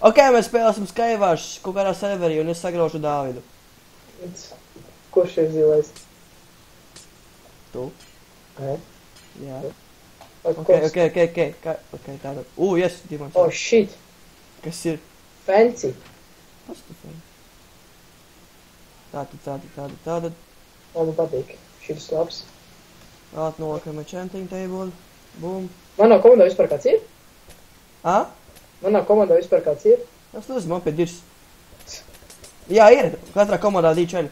Ok, mēs spēlēsim Skywars kaut kādā serverī un es sagraušu Dāvidu. Kurš ir zilais? Tu? Nē. Jā. Ok. Ok, tātad. Yes, Dimons. Oh, shit. Kas ir? Fancy. Kas tu fan? Tātad. Man patīk. Šis labs. Atnolakam enchanting table. Boom. Manā komandā vispār kāds ir? Es nezinu, man pie dirs. Jā, ir. Katrā komandā D4.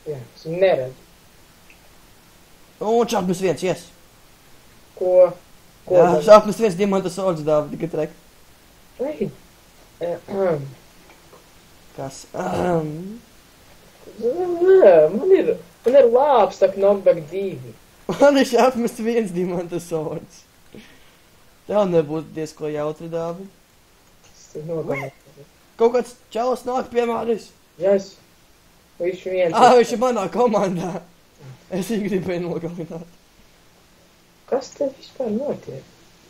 Jā, es neredzu. Un šāpnes viens, yes. Ko? Jā, šāpnes viens Dimanta swords Dāvidi, tikai trek. Ei. Kas? Man ir labs, tā knockback 2. Man ir šāpnes viens Dimanta swords. Tev nebūtu diezko jautri, Dāvidi. Tas ir nogalināts. Kaut kāds čalis nāk pie manis. Yes. Viņš viens. Viņš ir manā komandā. Es viņu gribēju nogalināt. Kas te vispār notiek?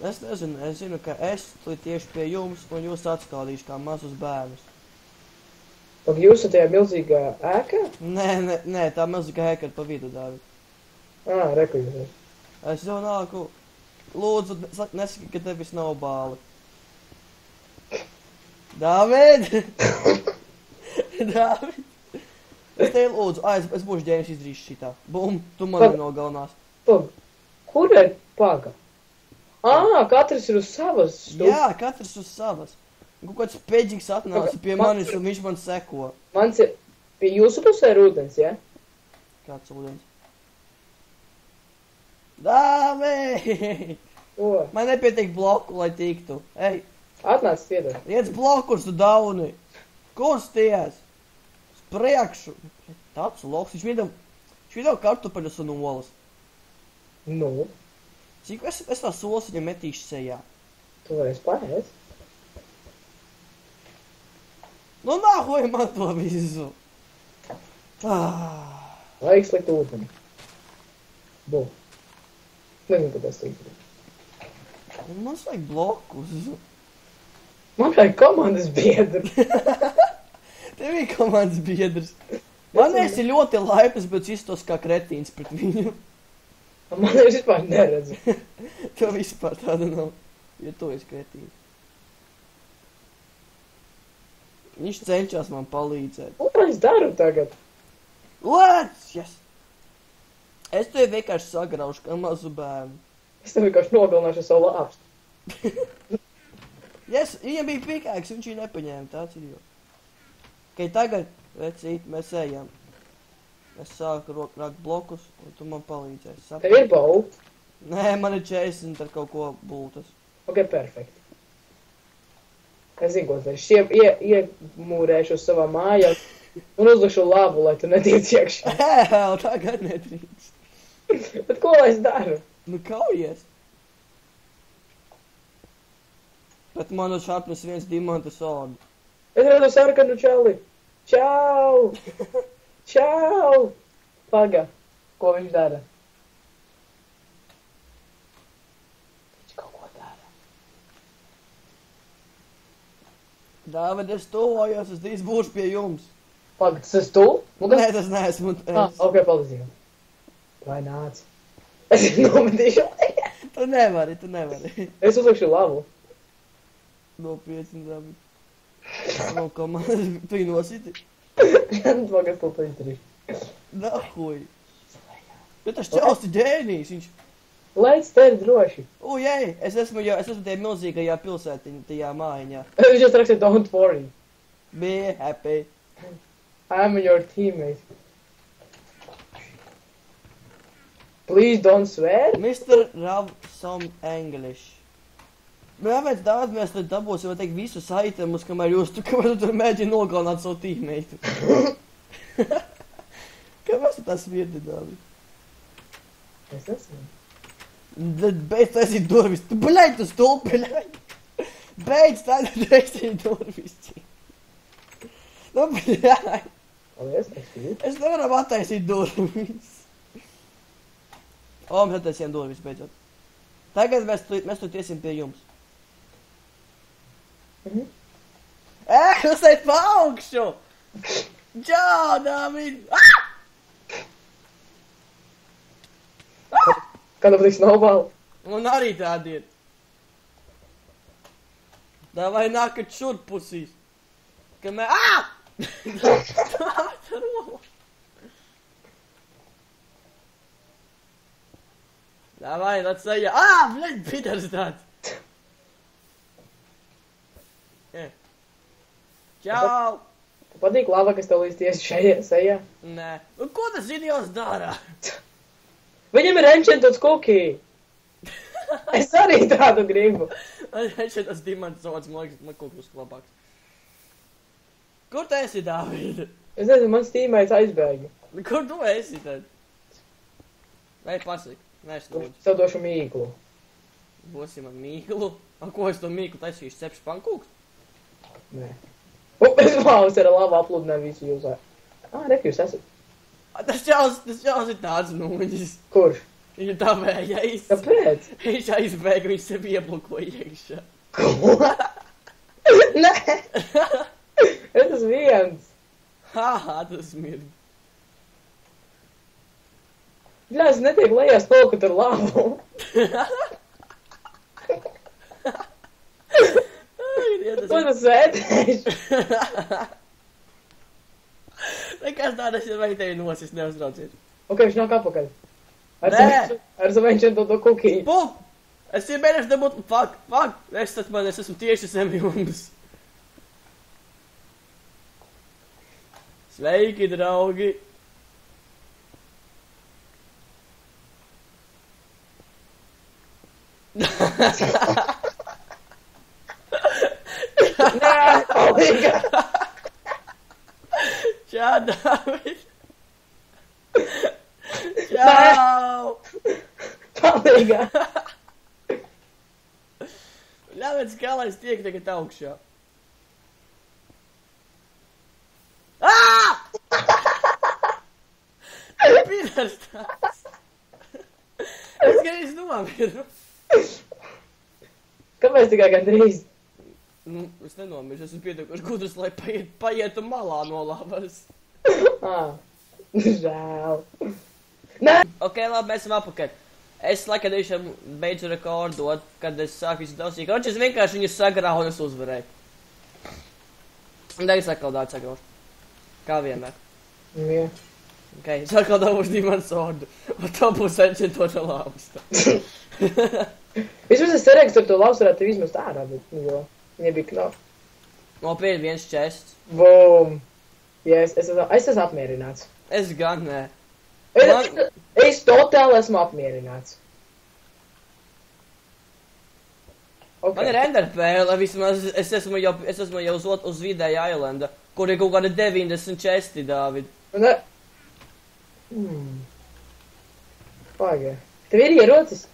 Es nezinu, es zinu, ka es tieši pie jums un jūs atskaldīšu kā mazus bērnus. Pak jūs esat tajā milzīgā ēkā? Nē, tā milzīgā ēka ir pa vidu, Dāvidi. Reku jūs. Es jau nāku. Lūdzu, nesaki, ka tevis nav bāli. Dāvid! Dāvid! Es tevi lūdzu, es būšu ģēnis izdarīšu šitā. Bum, tu mani nogalinās. Kur ir paga? Katrs ir uz savas. Jā, katrs uz savas. Kaut kāds peģiks atnāca pie manis un viņš man seko. Mans ir pie jūsu pusē ir ūdens, ja? Kāds ūdens? Dāvid! Man nepietiek bloku, lai tiktu. Ej! Atnāc piedod. Riec blokus, tu dauni! Kusties! Priekšu! Tāds loks, viņš video kartupeļus un olas. Nu? Cik es tās olas viņam metīšu sejā? Tu varēsi paēst? Nu nāhoj man to visu! Vajag slikt ūdeni. Bum. Nezinu, kāpēc tu izdarīt. Man vajag blokus. Man vajag komandas biedru. Tev ir komandas biedrs. Man esi ļoti laipns, bet iztos kā kretīns pret viņu. Man es vispār neredzu. Tev vispār tāda nav, ja tu esi kretīns. Viņš cenšas man palīdzēt. Ko es daru tagad? Lēc! Yes! Es tevi vienkārši sagraušu kā mazu bērnu. Es tev vienkārši nogalināšu ar savu lāpstu. Yes, viņam bija pikāks, viņš viņu nepaņēma, tāds ir jau. Ok, tagad, vecīt, mēs ejam. Es sāku rakt blokus, un tu man palīdzēsi. Tev ir bau? Nē, man ir 40 ar kaut ko bultas. Ok, perfekti. Es zinu, ko darīšu. Iemūrēšu uz savā mājā un uzlikšu labu, lai tu netiec iekšā. Hēl, tagad nedrīkst. Bet ko lai es daru? Nu, kaujies. Bet man uz šāpnes viens Dimanta swordu. Es redzu sarkanu čali. Čau! Čau! Paga. Ko viņš dara? Viņš kaut ko dara. Dāvid, es tuvojos, es drīz būšu pie jums. Paga, tas esi tu? Nē, tas neesmu. Ok, paldies. Vai nāc? Es nometīšu. Tu nevari. Es uzlikšu labu. Nopietni, Dāvid. No komandas, tu viņu nositi? Pagas to izdarīšu. Nahuj. Bet tas čals ir ģēnijs, viņš... Lēc te ir droši. Ujej, es esmu tajā milzīgajā pilsētiņā, tajā mājiņā. Viņš just raksta don't worry. Be happy. I'm your teammate. Please don't swear. Mr. Rav some English. Kāpēc daudz mēs tad dabūsim, vai teikt, visus itemus, kamēr tu tur mēģini nogalināt savu tīmeitu? Kāpēc tu tas viedi, Dāvid? Es esmu. Beidz taisīt durvis. Tu, bļaļ, tu stulpi, bļaļ. Beidz taisīt durvis. Nu, bļaļ. Paldies, taisīt. Es nevaram attaisīt durvis. Mēs attaisījām durvis, beidzot. Tagad mēs tu tiesim pie jums. Uzliet pa augšu! Čau, Dāvid! Kad patiks snowball? Un arī tādi ir. Davai nākat šurp pusīs. Kamēr... Давай, отсая. Блядь, пидорс tāds. Čau! Patīk lava, kas tev līdz tieši šajā sejā? Nē. Un ko tas idiots dara? Viņam ir enchanted cookie. Es arī tādu gribu. Šeit tas dimants sods, man liekas, man kaut kas labāks. Kur tu esi, Dāvid? Es nezinu, mans tīmēts aizbēga. Kur tu esi tad? Vai pasaki? Nē, es lūdzu. Tev došu mīklu. Dosi man mīklu. A ko es to mīklu taisīšu? Cepšu pankūks? Nē. Es māvus ar labu apludināju visu jūs. Rek, jūs esat. Tas čals ir tāds nūģis. Kurš? Viņš ir tā vējais. Kāpēc? Viņš aizbēga, viņš sevi ieblokoja iekšā. Ko? Nē! Es esmu viens. Haha, tas mird. Jā, es netiek lejās kaut ar labu. Ko tas vērtēšu? Nekas tādas ir vai tevi nosis, neuztraucies. Ok, viņš nāk apakaļ. Nē. Ar savu enchanted cookie. Pup! Es jau mēģināšu dabūt... Fuck! Es esmu tieši semjums. Sveiki, draugi! Nē, palīga! Čau, Dāvid! Čau! Palīga! Ļāviet, kā lai es tiek tagad augšā. Pīdars tāds! Es gan nomiru. Kāpēc tikai gandrīz? Nu, es nenomiru, esmu pietiekuši gudrs, lai paietu malā no lavas. Žēl. Nē! Ok, labi, mēs esam apakaļ. Es laikam tiešām beidzu rekordot, kad es sāku visu dausīt. Kroči, es vienkārši viņus sagrāvu un es uzvarēju. Un tagad es atkal daudz sagraušu. Kā vienmēr. Jā. Ok, es atkal dabūšu dimants sordu. Un to būs enchantot lāvusta. Vismaz es cerēju, ka ar to labs varētu tev izmest ārā, bet, jo, nebija knop. Nopietni viens čests. Bum! Jā, es esmu apmierināts. Es gan nē. Es totāli esmu apmierināts. Okay. Man ir enderpēle, vismaz es esmu jau uz vidēja Islanda, kur ir kaut kāda 90 česti, Dāvid. Ne? Pagā. Tev ir ierocis?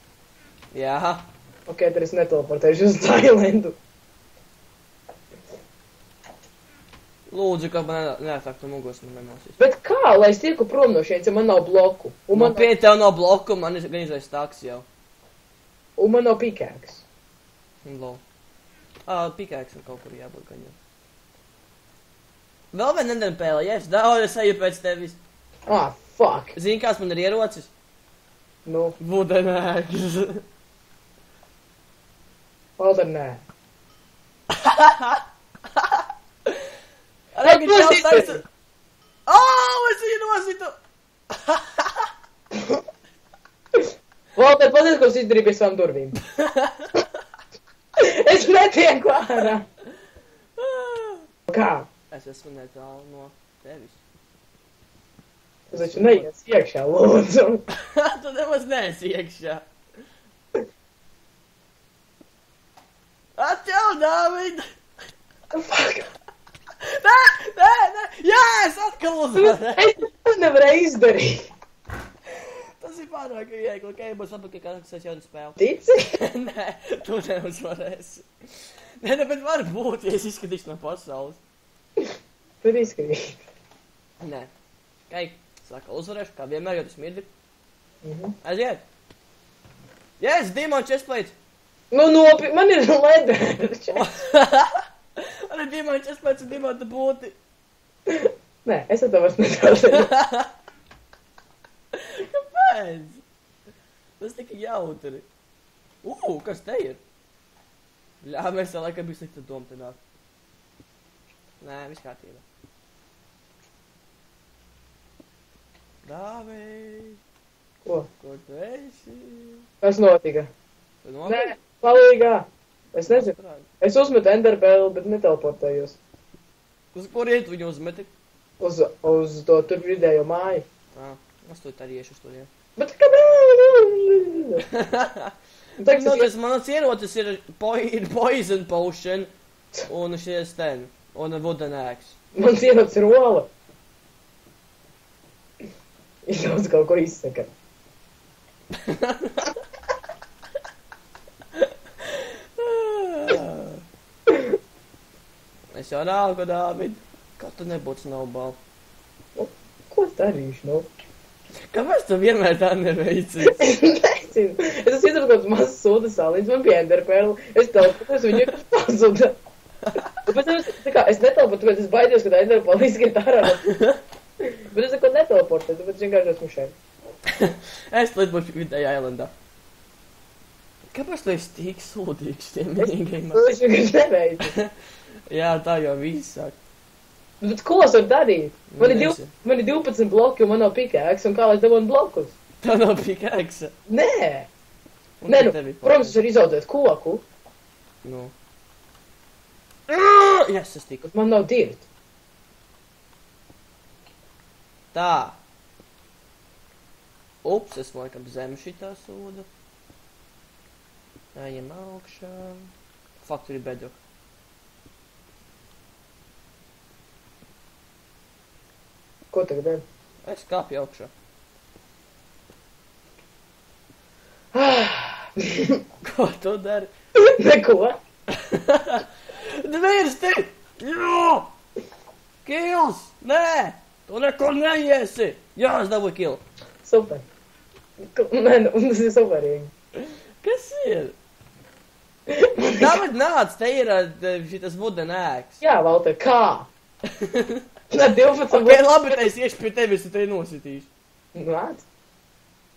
Jā. Ok, tad es neteleportēšu uz Tailandu. Lūdzu, ka man neataktu mugurs, man nenosīs. Bet kā, lai es tieku prom no šeit, ja man nav bloku? Man pie tev nav bloku, man ir gan izvairs taks jau. Un man nav pikēks. Lol. Pikēks ir kaut kur jābūt gan jau. Vēl vien enderpēle, yes, daudz es eju pēc tevis. Fuck. Zini, kāds man ir ierocis? Nu, Vudenēks. Valter, nē. Regi, čels taisa... Es viņu nositu! Valter, pazies, ko es izdarīju pie savām durvīm. Es netieku ārā. Kā? Es esmu netālu no tevis. Es taču neies iekšā, lūdzu. Tu nemaz neesi iekšā. Atļau, Dāvid! Fuck. Nē! Jā, es atkal uzvarēju! Es nevarēju izdarīt. Tas ir pārāk viegli, ok, būs atpakaļ kāds jaunu spēli. Tici? Nē, tu neuzvarēsi. Nē, bet var būt, ja es izskatīšu no pasaules. Tur izskatīt. Nē. Ok, saka, uzvarēšu, kā vienmēr, jo tas mirdi. Aiziet! Yes, Demon chestplate! Nu, man ir ledera. Man ir diamanti, es pēc dimanta būti. Nē, es ar to vairs netraucēju. Kāpēc? Tas tik jautri. Kas te ir? Jā, mēs tā laikam bija slikta doma te nāk. Nē, viss kārtībā. Dāvij! Ko? Kur tu esi? Kas notika? Tu Nē, nomiri? palīgā. Es nezinu. Es uzmetu enderbēlu, bet neteleportējos. Uz kurien tu viņu uzmeti? Uz to tur vidējo māju. Es to tā iešu uz turien. Bet kāpēc? Tas manas ierocis ir poison potion un šies ten. Un wooden axe. Mans ierocis ir ola. Ir daudz kaut ko izsaka. Es jau nāku, Dāvid. Kā tu nebūtu snowball? Ko es darīšu, nu? Kāpēc tu vienmēr tā neveici? Es nezinu. Es esmu izdarot kaut mazas sodas sālīdz, man bija enderpēlu. Es teleportos, viņu ir pazuda. Tāpēc es neteleportu, tāpēc es baidos, ka tā enderpēlu izskriet ārā. Bet es neko neteleportu, tāpēc vienkārši esmu šeit. Es līdz būšu vidējā islandā. Kāpēc tu esi tik sūdīgs tiem minīgajiem? Es vienkārši neveicu. Jā, tā jau viss sāk. Bet ko es varu darīt? Man ir 12 bloki un man nav pikēks, un kā lai dabūtu blokus? Tā nav pikēksa. Nē! Nē, nu, protams, es varu izaudzēt koku. Nu. Yes, es tiku. Man nav dirt. Tā. Ups, es laikam zem šitā soda. Ejam augšā. Fuck, tur ir bedrock. Ko tagad dari? Es kāpju augšā. Ko tu dari? Neko. Dvirs te! Jā! Kills! Nē! Tu neko neiesi! Jā, es dabūju kill. Super. Nē, nu, tas ir superīgi. Kas ir? David nāc, te ir šitas wooden axe. Jā, Valter, kā? Nē, 12 Ok, labi, es iešu pie tevis, un te nositīšu. Nāc.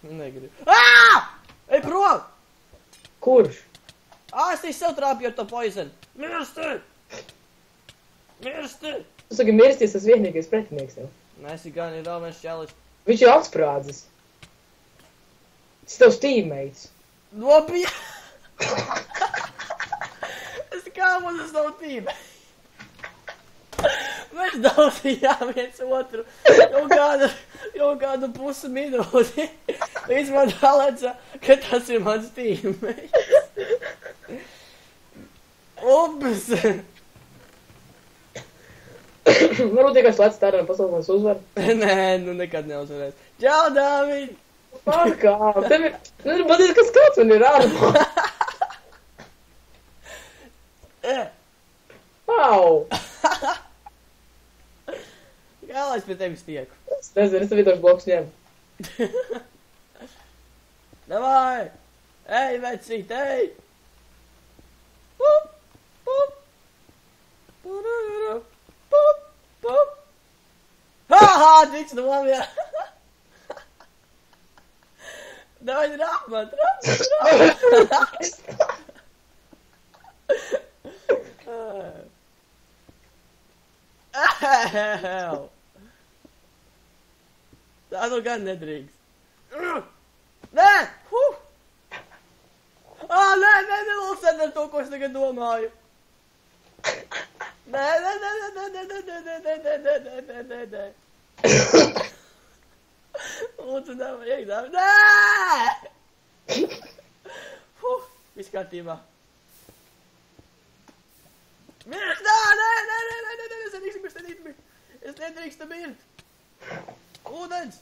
Negribu. Ej prom! Kurš? Es te sev trāpju ar to poison. Mirsti! Mirsti! Tu saki, mirsties tas vienīgais pretinieks tev. Nē, es gan ir vēl viens čalis. Viņš jau atsprādzis. Tas tavs teammates. Nopija! Es kā mums tas nav tīme. Mēs daudzījām viens otru jau kādu pusi minūti. Līdz man dalēca, ka tas ir mans teammates. Ups! Varbūt tikai slēdz tā ar pasaules uzvaru. Nē, nu nekad neuzvarēs. Čau, Dāvid! Pārkā, tev ir... Nezinu, patīk, kas kāds man ir ārmā. Au! Kā lai es pie tevis tieku? Es nezinu, es tev vidošu blokus ņem. Davai! Ej, vecīt, ej! Pup, pup! Pururu, pup, pup! Haha, tiks no man, jā! Davai, rāpmat! Tā nu gan nedrīkst. Nē! Nē, nelūsēt ar to, ko es tagad domāju. Nē. Lūdzu, nevajag, nē! Viss kārtībā. Mirst! Nē! Es nedrīkstu mirt! Ūdens!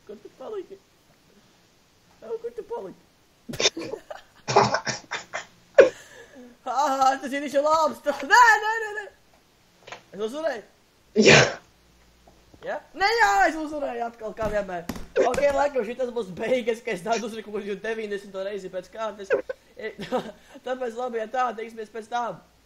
Kur tu paliki? Kur tu paliki? Tas ir viņš labs! Nē! Es uzvarēju? Jā. Ja? Nē, jā, es uzvarēju atkal, kā vienmēr. Ok, laikam šitas būs beigas, ka es tādu uzlikumu 90 reizi pēc kārtas. Tāpēc labi, ja tā, tiksimies pēc tā.